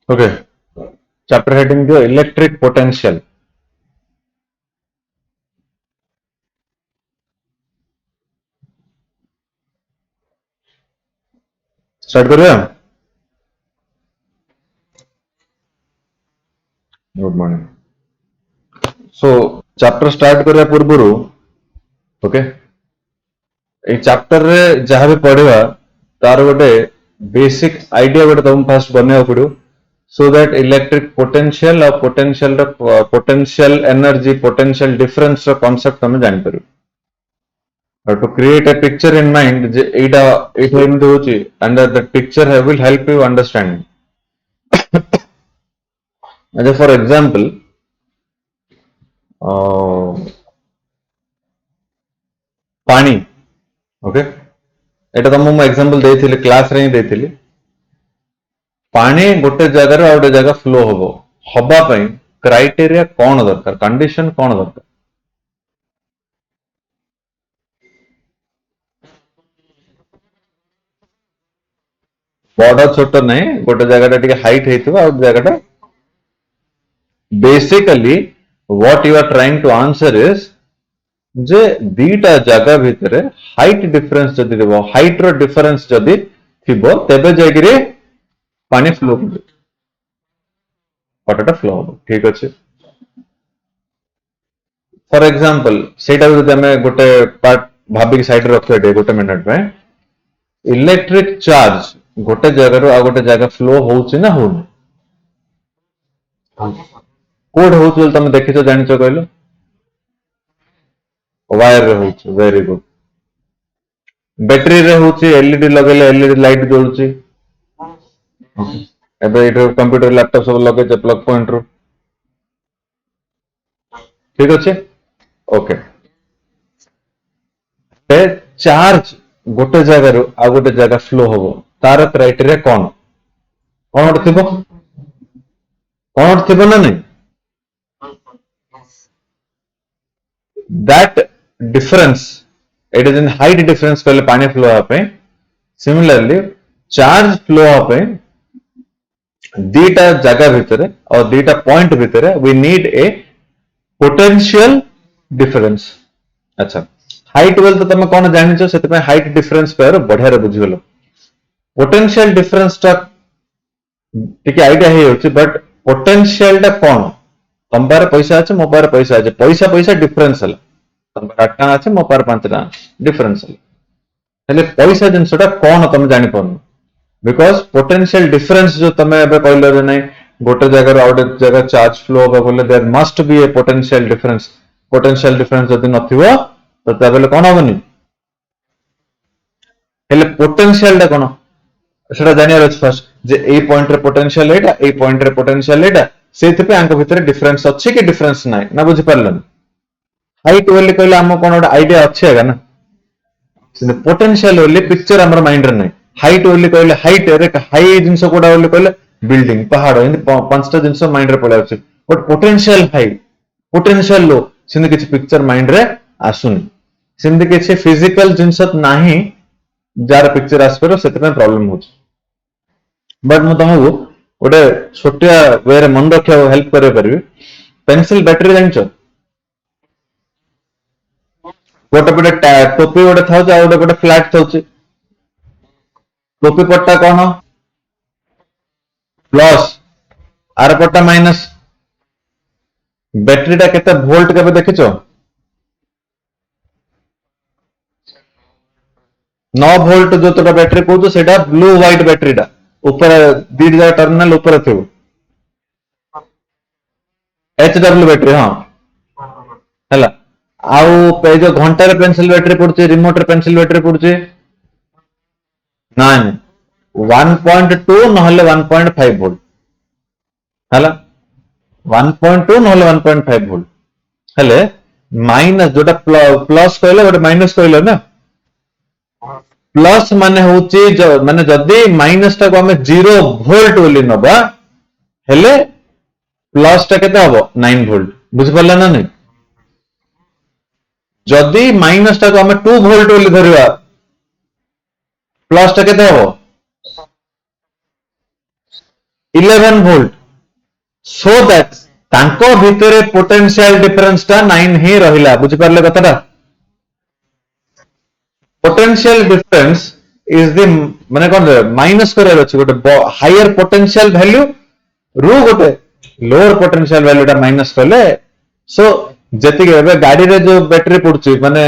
Okay, chapter heading जो electric potential. Start करिए। Good morning. सो chapter start करने पूर्व ओके ये चैप्टर रे जहाँ भी पढ़ा तार गोटे बेसिक आइडिया गोटे तुम फास्ट बनवा पड़ो सो दैट इलेक्ट्रिक पोटेंशियल और potential energy potential difference concept तुम जान पार to create a picture in mind जे एटा एटा एमती होची and the picture will help you understand for example पानी ओके एटा तुमको मैं एग्जांपल देइथिली क्लास रे ही देइथिली पानी गोटे जगह रे गोटे जगह फ्लो होबो हबा पई क्राइटेरिया कोन दरकार कंडीशन कोन दरकार बड़ छोट नहीं गोटे जगह टिके हाइट हेतिबा और जगह basically what you are trying to answer is जे दीटा जगह भितर हाइट डिफरेंस जदि देबो हाइट रो डिफरेंस जदि थिबो तेबे जगिरे पानी फ्लो हो वाटरटा फ्लो हो ठीक अच्छे फॉर एग्जांपल सेटा जदि हमें गोटे पार्ट भाबी साइड रखिए गोटे मिनिट में इलेक्ट्रिक चार्ज गोटे जगह रो आ गोटे जगह फ्लो होउछि ना होउनि कोड होउछि बोल तमे देखिछो जानिछो कहलो वायर रे होउछि वेरी गुड बैटरी रे होउछि एलईडी लगेले एलईडी लाइट जळुछि एबे एठो कंप्यूटर लैपटॉप सब लगे प्लग पॉइंट रो ठीक अच्छे ओके चार्ज गोटे जगह रो आ गोटे जगह फ्लो होबो तार क्राइटेरिया कोन कोन थिबो ना नहीं that difference it is in height difference पहले पानी फ्लो पे similarly charge flow पे दीटा जगह भितर और दीटा पॉइंट भितर we need a potential difference अच्छा हाइट बोल तो तुम कौन जानिଛ ସେଥିପାଇଁ हाइट डिफरेंस पर बढ़िया रे बुझी गलो पोटेंशियल डिफरेंस टा टिके आइडिया हे होछि बट पोटेंशियल टा कोन तुम पारे पैसा আছে मो पारे पैसा আছে पैसा पैसा डिफरेंस है तुम पारे 8 আছে मो पारे 5 डिफरेंस है हेले पैसा जिनसटा कोन तुम जानि पन बिकॉज पोटेंशियल डिफरेंस जो तुम एबे कहलो जे नहीं गोटे जगह और गोटे जगह चार्ज फ्लो होबा बोले there must be a potential difference जदि नथिबो तो तबेले कोन होबनी हेले पोटेंशियल टा कोन सेटा जानियार अछि फर्स्ट जे ए पॉइंट रे पोटेंशियल एटा ए पॉइंट रे पोटेंशियल एटा सेति पे आंक भितर डिफरेंस अछि कि डिफरेंस नाही ना बुझि पारलन हाइट बोली कहले हम कोन ओडा आईडिया अछि आगा ना पोटेंशियल बोली पिक्चर हमर माइंड रे नाही हाइट बोली कहले हाइट रे हाई जिंस कोडा बोली कहले बिल्डिंग पहाड़ इन पांचटा जिंस माइंड रे पळे अछि बट पोटेंशियल हाई पोटेंशियल लो सिने किछ पिक्चर माइंड रे आसुनी सिंदे किछ फिजिकल जिंस नाही जार पिक्चर आसपर सेते में प्रॉब्लम होछ बट मु तुमको गोटे छोटिया वे रे मन रखिया हेल्प करे परबी पेंसिल बैटरी जानिछ गोटे गोटे टोपी गोटे था गोटे गोटे फ्लैट था टोपी पट्टा कौन प्लस आर पट्टा माइनस बैटरी टा केते वोल्ट केबे देखिछ 9 वोल्ट जो तोटा बैटरी कहू सेटा ब्लू व्हाइट बैटरी टा ऊपर दीटा टर्मिनल ऊपर थी एचडब्ल्यू बैटरी हाँ है आउ जो घंटा पेंसिल बैटरी पड़े रिमोट पेंसिल बैटरी पड़े ना 1.2 ना 1.5 वोल्ट है 1.2 ना 1.5 वोल्ट हेले माइनस जोटा प्लस कहले गोटे माइनस कहले ना प्लस माने होची माने जदी माइनस टा को हमें 0 वोल्ट बोली नबा हेले प्लस टा केते हबो 9 वोल्ट बुझ परला ना नहीं जदी माइनस टा को हमें 2 वोल्ट बोली धरिबा प्लस टा केते हबो 11 volt, so that तांको भितरे पोटेंशियल डिफरेंस टा 9 ही रहिला बुझी पारले कथाटा पोटेंशियल डिफरेंस इज द माने कोन माइनस करे अछि गोटे हायर पोटेंशियल वैल्यू रु गोटे लोअर पोटेंशियल वैल्यू टा माइनस करले सो जति के गाड़ी रे जो बैटरी पड़ुची माने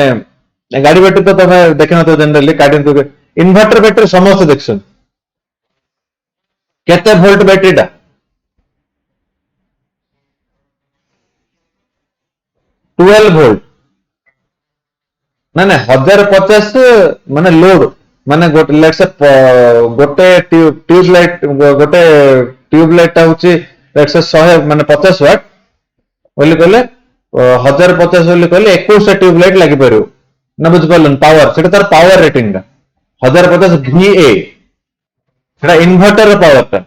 गाड़ी बैटरी तो तमे देखना तो जनरली गाड़ी तो इन्वर्टर बैटरी समस्त देखछन केते वोल्ट बैटरी टा 12 वोल्ट ना ना 1050 माने लोड माने गोटे लेट्स गोटे ट्यूब लाइट होची लेट्स 100 माने 50 वाट बोली कहले 1050 बोली कहले 21 ट्यूब लाइट लागि परु ना बुझ पालन पावर सेटा तार पावर रेटिंग दा 1050 VA सेटा इन्वर्टर पावर ता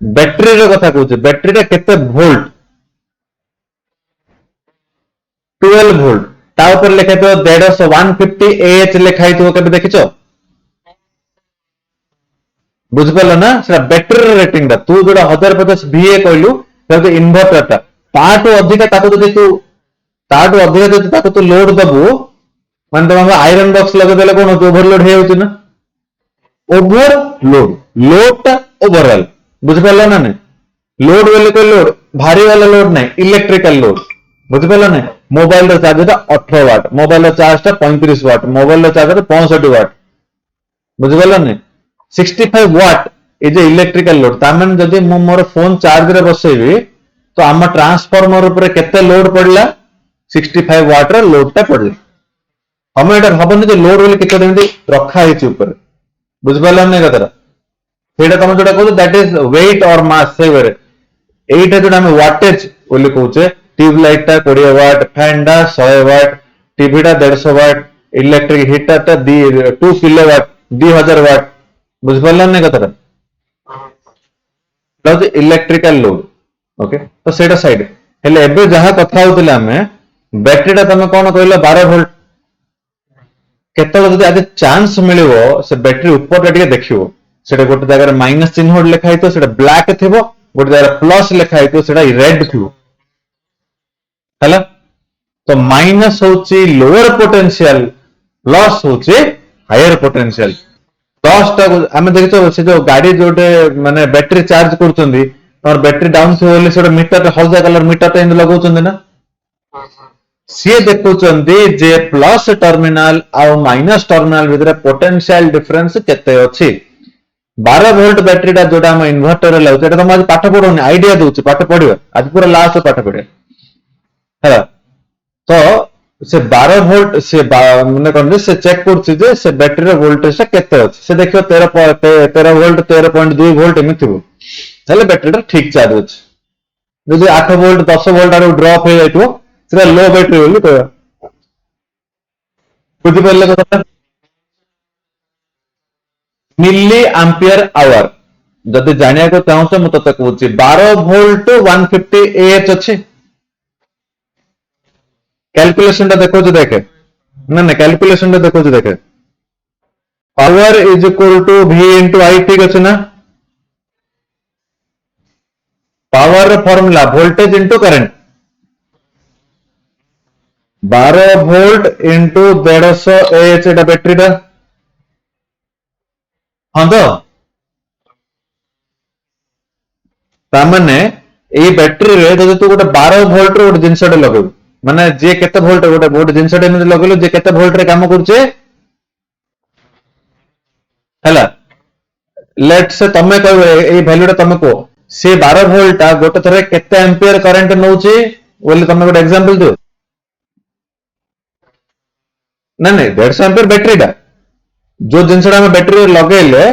बैटरी रे कथा कहूचे बैटरी रे केते वोल्ट 12 वोल्ट ता ऊपर लिखा तो 150 AH लिखा ही तो कभी देखिछो बुझ पालो ना सेटा बैटरी रेटिंग दा तू जोड़ा 1050 VA कहलु तो इन्वर्टर ता ताटो अधिक ताको जदि तू ताटो अधिक जदि ताको तू लोड दबु माने तम आयरन बॉक्स लगे देले कोन ओवरलोड हे होची ना ओवरलोड लोड ता ओवरऑल बुझ पालो ना ने लोड वाले को लोड भारी वाला लोड नहीं इलेक्ट्रिकल लोड बुझ पालो ना मोबाइल रो चार्ज ता 18 वाट मोबाइल रो चार्ज ता 35 वाट मोबाइल रो चार्ज ता 65 वाट बुझ पालो ना 65 वाट ए जे इलेक्ट्रिकल लोड ता माने जदि मो मोर फोन चार्ज रे बसेबी तो आम ट्रांसफार्मर ऊपर केते लोड पड़ला 65 वाट रो लोड ता पड़ला हम एटा भाबनी जे लोड वाले केते देंदी रखा हिची ऊपर बुझ पालो ना कतरा सेटा तम जोटा कहू दैट इज वेट और मास सेवर एटा जोटा हम वाटेज बोली कहूचे ट्यूब लाइट टा 20 वाट फैन टा 100 वाट टीवी टा 150 वाट इलेक्ट्रिक हीटर टा 2 किलोवाट 2000 वाट बुझ पालो ना कतरा तो इलेक्ट्रिकल लोड ओके तो सेटा साइड हेले एबे जहा कथा होतले हमें बैटरी टा तमे कोन कहलो 12 वोल्ट केतल जदि आज चांस मिलिवो से बैटरी ऊपर टा देखिवो सेटा गोटे जगह माइनस चिन्ह लिखा है तो सेटा ब्लैक थिबो गोटे जगह प्लस लिखा है तो सेटा रेड थिबो हला तो माइनस होची लोअर पोटेंशियल प्लस होची हायर पोटेंशियल प्लस टा हम देखितो से जो गाड़ी जोटे माने बैटरी चार्ज करचंदी और बैटरी डाउन थो बोले सेटा मीटर हलदा कलर मीटर टा लगाउचंदी ना सी देखुचंदी जे प्लस टर्मिनल आ माइनस टर्मिनल भितर पोटेंशियल डिफरेंस केते अछि 12 वोल्ट बैटरी टा जोटा हम इन्वर्टर लाउछ एटा हम आज पाठ पढोनी आईडिया दोछ पाठ पढियो आज पूरा लास्ट पाठ पढियो है तो से 12 वोल्ट से माने कोन से चेक करछि जे से बैटरी रो वोल्टेज टा केते अछि से देखियो 13 वोल्ट 13.2 वोल्ट एमिथिबो ताले बैटरी टा ठीक चार्ज अछि जदि 8 वोल्ट 10 वोल्ट आरो ड्रॉप हे जाइतो सेटा लो बैटरी बोली कहया बुझि पड़ले कथा मिली एम्पियर आवर जदि जानिया को चाहूछ मु तते कहूची 12 वोल्ट 150 AH अछि कैलकुलेशन टा देखो देखे ना ना कैलकुलेशन टा देखो देखे power is equal to V into I ठीक अछि ना power formula voltage into current 12 volt into 150 AH एटा बैटरी टा हाँ तो तामने ए बैटरी रे जदि तू गोटे 12 वोल्ट रो गोटे जिंसटे लगेबू माने जे केते वोल्ट गोटे जिंसटे एमि लगेलो जे केते वोल्ट रे काम करछे हला लेट्स से तमे कहबे ए वैल्यू टा तमे को से 12 वोल्ट आ गोटे थरे केते एम्पियर करंट नउची बोले तमे गोटे एग्जांपल दियो ना नहीं 150 एम्पियर बैटरी टा जो जिनसटा हम बैटरी लगेले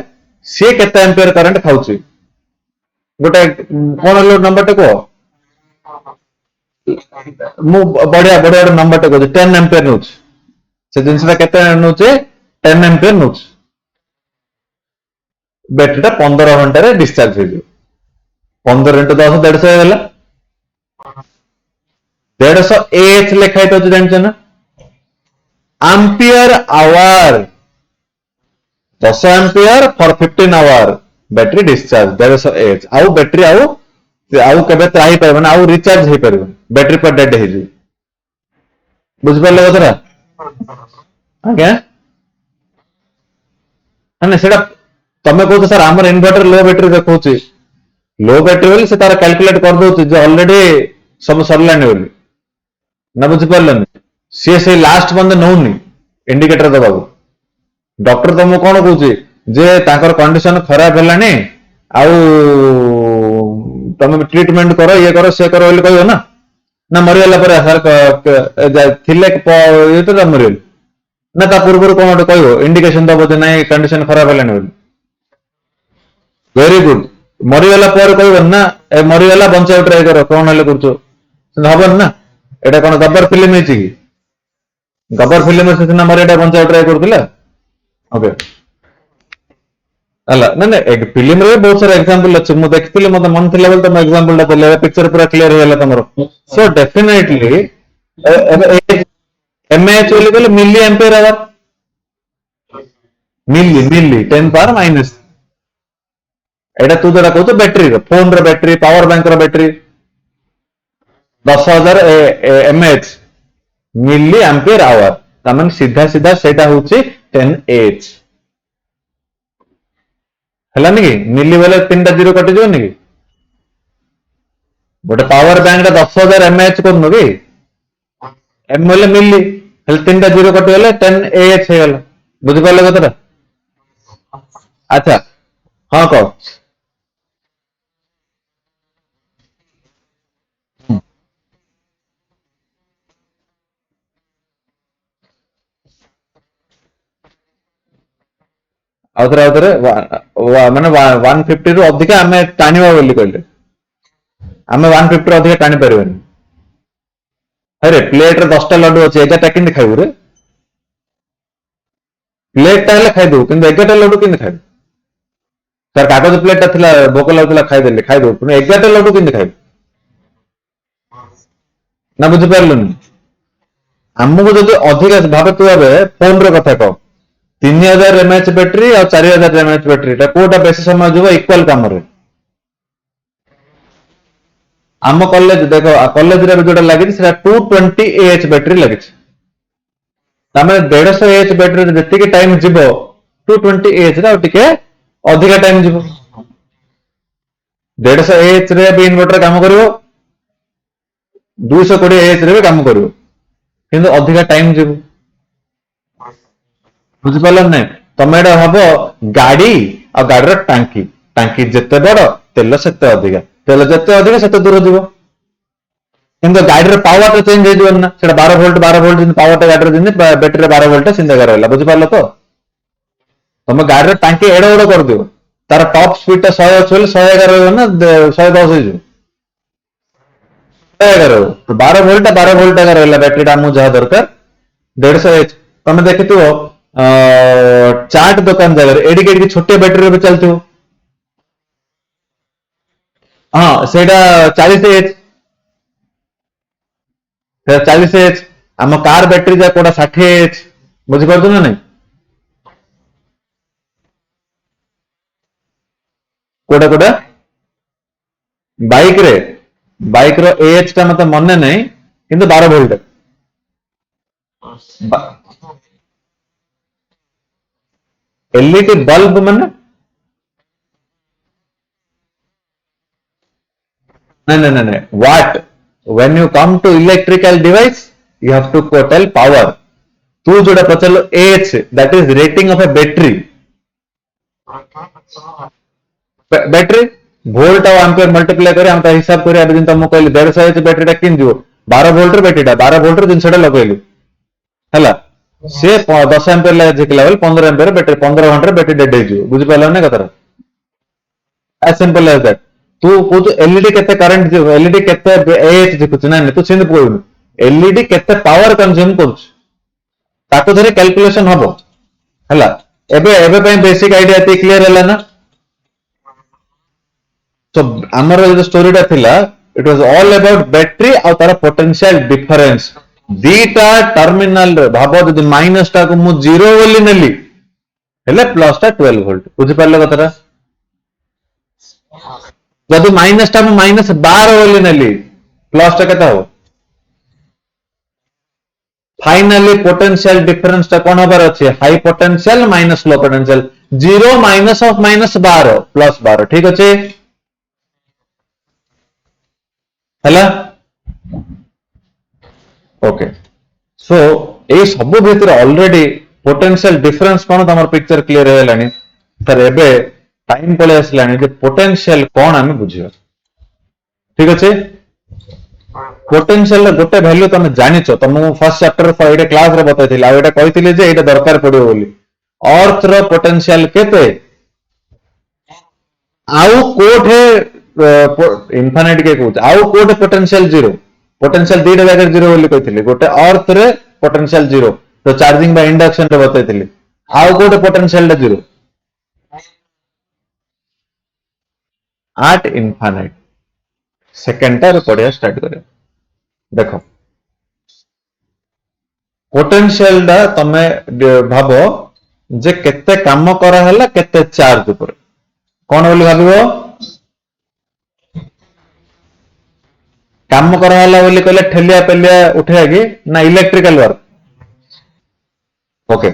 सी केते एम्पियर करंट खाउची गोटे कोन लोड नंबर टे को मु बढ़िया बढ़िया नंबर टे को 10 एम्पियर नउच से जिनसटा केते नउचे 10 एम्पियर नउच बैटरी टा 15 घंटा रे डिस्चार्ज हो जो 15 into 10 150 होला 150 AH लिखा है तो जानछ ना ampere hour 10 ampere for 15 hour battery discharge there is as आउ बैटरी आउ केबे त्राही परबन आउ रिचार्ज हे परबन बैटरी पर डेड हे जी बुझ परले कतरा आज्ञा ना सेटा तमे कहू सर आमर इन्वर्टर लो बैटरी देखौची लो बैटरी बोली से तार कैलकुलेट कर दउची जे ऑलरेडी सब सरलानी बोली ना बुझ परलन से लास्ट बंद नौनी इंडिकेटर दबाबू डॉक्टर तुमको कौन कहूची जे ताकर कंडीशन खराब हेलानी आउ तुम ट्रीटमेंट करो ये करो से करो बोली कहयो ना मरिगला पर सर थिले ये तो मरिगल ना ता पूर्व कौन गोटे कहयो इंडिकेशन दबो जे नहीं कंडीशन खराब हेलानी बोली वेरी गुड मरिगला पर कहयो ना ए मरिगला बंचाव ट्राई करो कौन हेले करछो हबन ना एटा कोन गब्बर फिल्म हेची की गब्बर फिल्म से सिना मरिया बंचाव ट्राई करथिला ओके अला ना एक फिल्म रे बहुत सारा एग्जांपल अछि मु देखथिले मते मन थिला बेल त एग्जांपल ता देले पिक्चर पूरा क्लियर होला तमरो सो डेफिनेटली एमएच बोली बोले milli ampere hour milli 10 power minus एटा तू जरा कहतो बैटरी रो फोन रो बैटरी पावर बैंक रो battery 10,000 MH milli ampere hour तमन सीधा सीधा सेटा होची 10 एच है मिली बोले 3टा जीरो कटि जो गोटे पावर बैंक 10,000 एमएच कर कि एम बोले मिली 3टा जीरो कटिगले 10 एच हो बुझिपारे कतटा अच्छा हाँ कह आउथरे माने 150 रु अधिक आम टाणीबा बोली कहले आम 150 रु अधिक टाणी पारबेनी अरे प्लेट रे 10टा लड्डू अच्छे 11टा केमती खाइबू रे प्लेट टा हेले खाइदू किंतु 11टा लड्डू केमती खाइबू सर कागज प्लेट टा थिला भोक लागुला खाइदेली खाइदू पुणी 11टा लड्डू केमती खाइबू ना बुझी पारलुनी आमको जब अधिक भावे तू ए फोन रो कथा कह 3000 एमएच बैटरी और 4000 एमएच बैटरी कोटा बेसी समय जो इक्वल काम रे आम कॉलेज देखो कॉलेज रे जोटा लगी से 220 एएच बैटरी लगी तमें 150 एएच बैटरी जति टाइम जीव 220 एएच रे टिके अधिक टाइम जीव 150 एएच रे भी इन्वर्टर काम करिवो 220 एएच रे भी काम करिवो किंतु अधिक टाइम जीव बुझिपार ना तुम एटा हम गाड़ी आ गाड़ी टांकी टांकी जिते बड़ तेल से अधिक तेल जिते अधिक से दूर जीव कि गाड़ी पावर तो चेंज हो ना 12 वोल्ट पावर गाड़ी बैटेरी 12 वोल्ट सिंधा रहा बुझिपार तो तुम गाड़ी टांकी एड़ बड़ कर दिव तार टॉप स्पीड टा 100 अच्छे 111 ना 110 हो 12 वोल्ट रहा बैटेरी आमको जहाँ दरकार 150 एच तुम देखिथ चाट दुकान जगह एडिक छोटे बैटरी भी चलती हाँ से 40 एच 40 एच आम कार बैटरी जा कोटा 60 एच बुझीपार ना नहीं कोटा कोटा बाइक रो एच टा मत मन नहीं किंतु 12 वोल्ट एलईडी बल्ब माने नहीं what when you come to electrical device you have to tell power तू जोड़ा पचल एच that is rating of a battery battery volt और एम्पियर मल्टीप्लाई करे हम हिसाब करे अब तुम कहली 150 एच बैटरी किन जीव 12 वोल्ट रो बैटरी 12 वोल्ट रो जिनसटा लगेलु हैला से 10 एम्पियर लगे झिकला बेल 15 एम्पियर बैटरी 15 घंटे बैटरी डेड हो बुझी पाला ना कतरा एज सिंपल एज दैट तू को एलईडी केते करंट जीव एलईडी केते एच झिकुछ ना तू सिंध कहू एलईडी केते पावर कंज्यूम करूछ ताको धरे कैलकुलेशन हबो हैला एबे एबे पे बेसिक आईडिया ती क्लियर हैला ना सो हमर जो स्टोरी टा थिला it was all about battery और तार पोटेंशियल डिफरेंस दीटा टर्मिनल रे भाबो जदि माइनस टा को मु 0 बोली नेली हेले प्लस टा 12 वोल्ट बुझी पारले कतरा जदि माइनस टा माइनस 12 बोली नेली प्लस टा केता हो फाइनाली पोटेंशियल डिफरेंस टा कौन हबार अच्छे high potential minus low potential 0 minus of minus 12 plus 12 ठीक अच्छे है ओके सो ये सब भीतर ऑलरेडी पोटेंशियल डिफरेंस कौन तुम पिक्चर क्लियर है सर एबे टाइम पड़े आसलानी पोटेंशियल कौन आम बुझा ठीक अच्छे पोटेंशियल गोटे वैल्यू तुम जानिच तुमको फर्स्ट चैप्टर ये क्लास रे बताई आउटा कही जे ये दरकार पड़ो बोली अर्थ रो पोटेंशियल केते आउ कोठे इनफाइनाइट के कहूँ आउ कोठे पोटेंशियल जीरो पोटेंशियल दीटा जगह जीरो बोली कही गोटे अर्थ रे पोटेंशियल जीरो तो चार्जिंग बाय इंडक्शन रे बताई आउ कोठे potential zero eight infinite second टा पढ़िया स्टार्ट करें देख पोटेंशियल दा तमे भाव जे केते काम करा हला केते चार्ज ऊपर कौन बोली भाबिबो काम करा हला बोली कहले ठेलिया पेलिया उठेया कि ना electrical work okay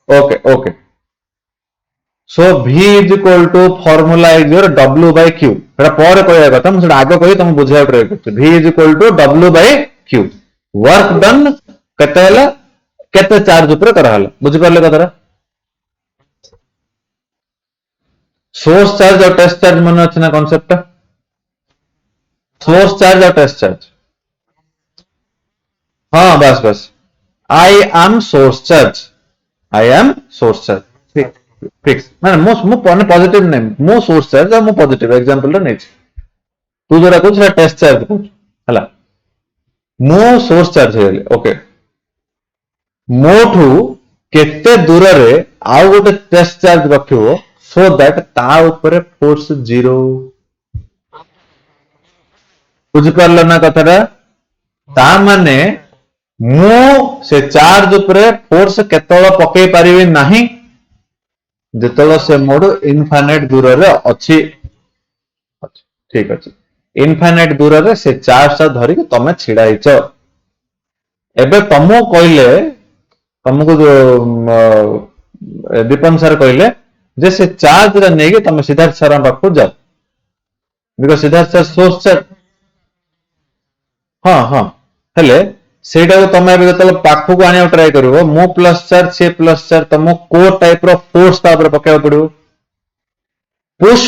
okay okay so V is equal to formula is your W by Q एटा पर कहया କଥା हम सेटा आगो कहि तुम बुझाय ट्राई करछ V is equal to W by Q work done केते हला केते चार्ज ऊपर करा हला बुझि परले कथरा सोर्स चार्ज और टेस्ट चार्ज मन अछि ना कांसेप्ट सोर्स चार्ज और टेस्ट चार्ज हाँ बस बस I am source charge fix ना मो पॉजिटिव नहीं मो सोर्स चार्ज और मो पॉजिटिव एग्जांपल रे नहीं तू जोरा कुछ टेस्ट चार्ज कुछ हला मो सोर्स चार्ज है ओके मोठू केते दूर रे आउ गोटे टेस्ट चार्ज रखिबो सो दैट ता ऊपर फोर्स जीरो बुझ परलो ना कथरा ता माने मु से चार्ज ऊपर फोर्स केतळ पकई परिबे नाही जेतळ से मोड इनफाइनाइट दूर रे अछि ठीक अछि इनफाइनाइट दूर रे से चार्ज ता धरि तमे छिडाइछ एबे तमो कहले तुमको जो दीपन सर कहले जे से चार्ज रे नेगे तमे सिद्धार्थ सर पाखु जाओ because Siddharth sir source charge हाँ हाँ हेले सेटा को तमे जब पाखु को आने ट्राई करिवो मो प्लस चार्ज से प्लस चार्ज तमो को टाइप रो फोर्स ता ऊपर पकेवा पड़िवो पुश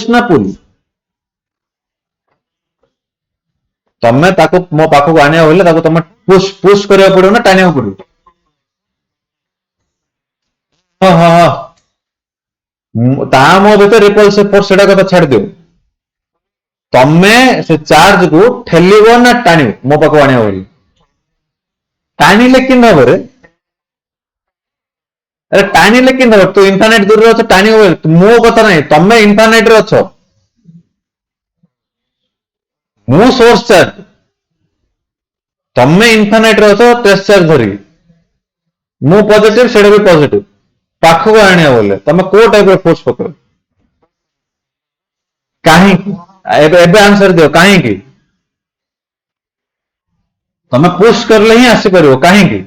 ना पुल तमे ताको मो पाखु को आने होले ताको तमे पुश करिया पड़िवो ना टानिया पड़िवो हाँ हाँ हाँ ता मो भीतर रिपल्सिव फोर्स सेटा कथा छाड़ दियो तमे से चार्ज को ठेलिबो ना टाणिबो मो पाखु आने होली टाणिले किन हबरे अरे टाणिले किन हबो तू इनफाइनाइट दूर रे अछ टाणिबो मो कथा नाही तमे इनफाइनाइट रे अछ मो सोर्स चार्ज तमे इनफाइनाइट रे अछ टेस्ट चार्ज धरी मो पॉजिटिव सेडा भी पॉजिटिव पाखु को आने बोले तमे को टाइप रो फोर्स पकड़ काहे एबे आंसर दियो काहे की तमे पुश करले ही आसी परिबो काहे की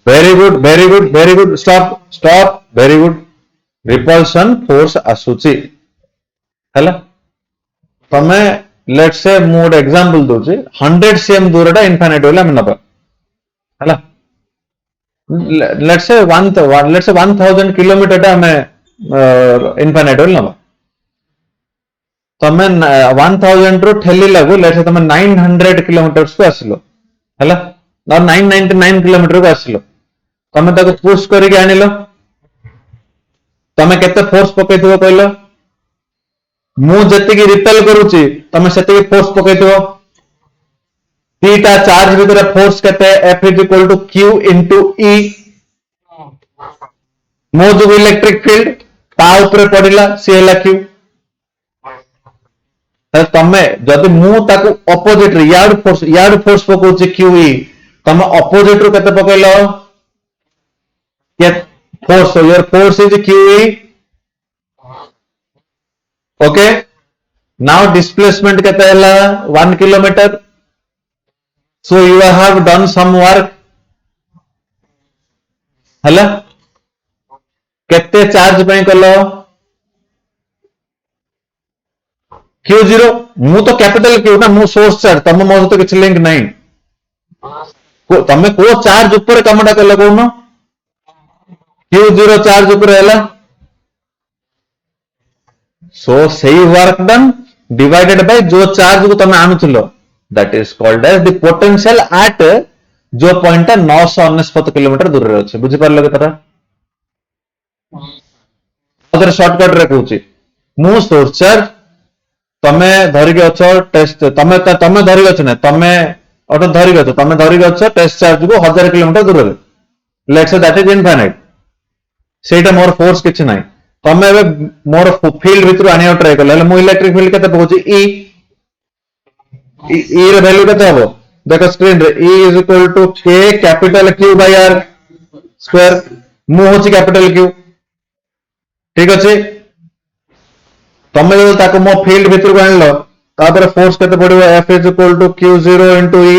very good stop very good repulsion force आसुची हला तमे लेट्स से मोड एग्जांपल दोची 100 cm दूरटा इनफाइनाइट होले हम नबा हला लेट्स से 1000 किलोमीटर टा हमें इनफाइनाइट होले नबा तमे 1000 रो ठेली लागो लेट्स से तमे 900 किलोमीटर को आसिलो हला ना 999 किलोमीटर को आसिलो तमे ताको पुश करके आनिलो तमे केते फोर्स पकेइथिबो कहलो मु जति की रिपेल करूची तमे सेति की फोर्स पकेइथिबो थीटा चार्ज भीतर फोर्स केते F is equal to Q into E मो जो इलेक्ट्रिक फील्ड ता ऊपर पड़िला सी हला Q तमे जदि मु ताको ऑपोजिट रे याड फोर्स पकोची QE तमे ऑपोजिट रो केते पकेइलो के force your force is QE okay now displacement केते हला 1 kilometre so you have done some work हला केते चार्ज पे कलो Q0 मु तो कैपिटल Q ना मु सोर्स चार्ज तम मो तो किछ लिंक नहीं तमे को चार्ज ऊपर कामटा कल कोन Q0 चार्ज ऊपर हैला सो सही वर्क डन डिवाइडेड बाय जो चार्ज को तमे आनुथिलो that is called as the potential at जो पॉइंट 999 किलोमीटर दूर रे अछि बुझि परलो केतरा अदर शॉर्टकट रे कहूची मु सोर्स चार्ज तमे धरिक अछ टेस्ट तमे तमे धरिक अछ ना तमे ऑटो धरिक अछ तमे धरिक अछ टेस्ट चार्ज को 1000 किलोमीटर दूर रे let's say that is infinite सेटा मोर फोर्स किछ नाही तमे एबे मोर फील्ड भितर आनिया ट्राई करले मु इलेक्ट्रिक फील्ड केते पहुची ई रे वैल्यू केते हबो देखो स्क्रीन रे E is equal to K capital Q by R square मु होची कैपिटल Q ठीक अछि तमे जो ताको मो फील्ड भितर को आनलो तापर फोर्स केते पड़िबो F is equal to Q0 into E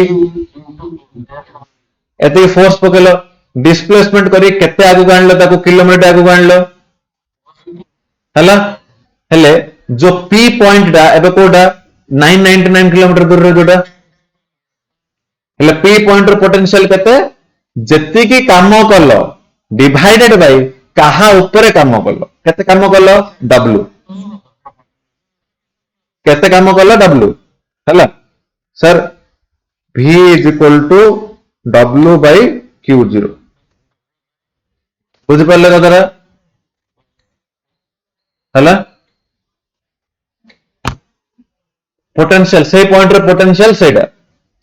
एते फोर्स पकेलो डिस्प्लेसमेंट करी केते आगु आनलो ताको किलोमीटर आगु आनलो हला हेले जो P पॉइंट डा एबे कोडा 999 किलोमीटर दूर रे जोडा हेले P पॉइंट रो पोटेंशियल केते जत्ती की काम कलो डिवाइडेड बाय कहा ऊपर काम कलो केते काम कलो W केते काम कलो W हला sir V is equal to W by Q0 बुझ परले कतरा हला पोटेंशियल से पॉइंट रे पोटेंशियल सेटा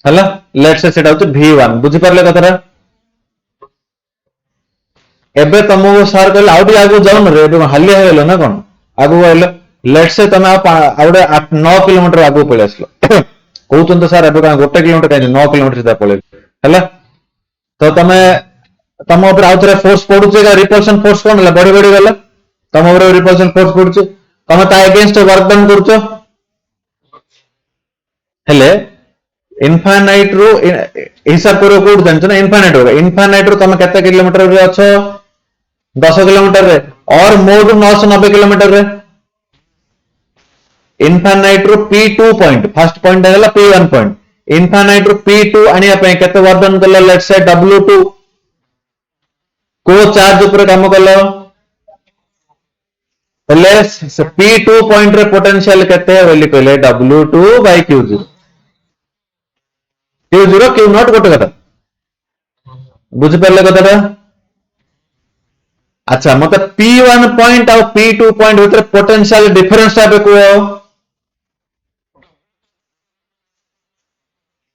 हला लेट्स से सेटा होतो V1 बुझि परले कतरा एबे तमो सर कहले आउडी आगु जाउ न रे एबे हल्ली हेलो ना कोन आगु आइलो लेट्स से तमे आउडे 9 किलोमीटर आगु पळे आसलो कहउतन तो सर एबे का 1 किलोमीटर काई 9 किलोमीटर सीधा पळे हला तो तमे तम ऊपर आउथरे फोर्स पडुचे का रिपल्शन फोर्स कोन हला बड़ी बड़ी गला तम ऊपर रिपल्शन फोर्स पडुचे तमे ता अगेंस्ट वर्क डन करछो हेले इनफाइनाइट रो हिसाब करो कोड जानछो ना इनफाइनाइट रो तमे केते किलोमीटर रे अछो 10 किलोमीटर रे और मोर 990 किलोमीटर रे इनफाइनाइट रो P2 पॉइंट फर्स्ट पॉइंट हैला P1 पॉइंट इनफाइनाइट रो P2 आनिया पे केते वर्क डन करला लेट्स से W2 को चार्ज ऊपर काम करलो हेले P2 पॉइंट रे पोटेंशियल केते बोली कहले W2 bye Q0 Q0 Q0 गोटे कथा बुझ परले कथाटा अच्छा मतलब P1 पॉइंट और P2 पॉइंट भीतर पोटेंशियल डिफरेंस टाइप को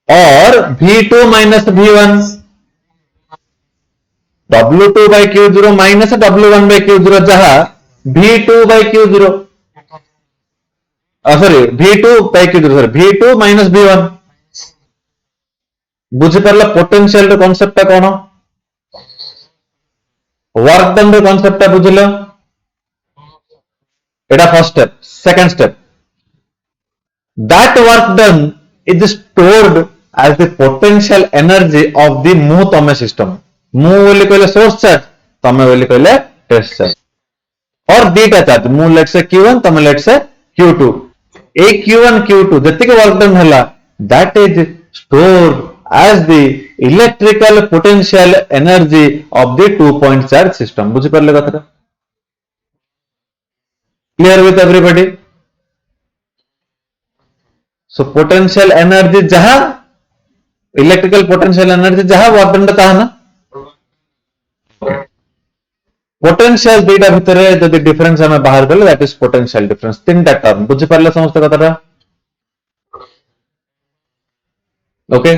और V2 minus V1 W2 bye Q0 minus W1 bye Q0 जहां V2 by Q0 sorry V2 by Q0 sorry V2 minus V1 बुझी परला पोटेंशियल रो कांसेप्ट कोन वर्क डन रो कांसेप्ट बुझिलो एटा first step second step that work done is stored as the potential energy of the मू तमे system मू बोली कहले सोर्स चार्ज तमे बोली कहले टेस्ट चार्ज और दीटा चार्ज मू लेट से Q1 तमे लेट से Q2 ए Q1 Q2 जति के वर्क डन हला that is stored as the electrical potential energy of the 2-point charge system बुझी परले कथरा clear with everybody so potential energy जहां electrical potential energy जहां work done कहा ना potential दीटा भितर जदि डिफरेंस हमें बाहर करले दैट इज पोटेंशियल डिफरेंस तीनटा टर्म बुझी परले समस्त कथरा ओके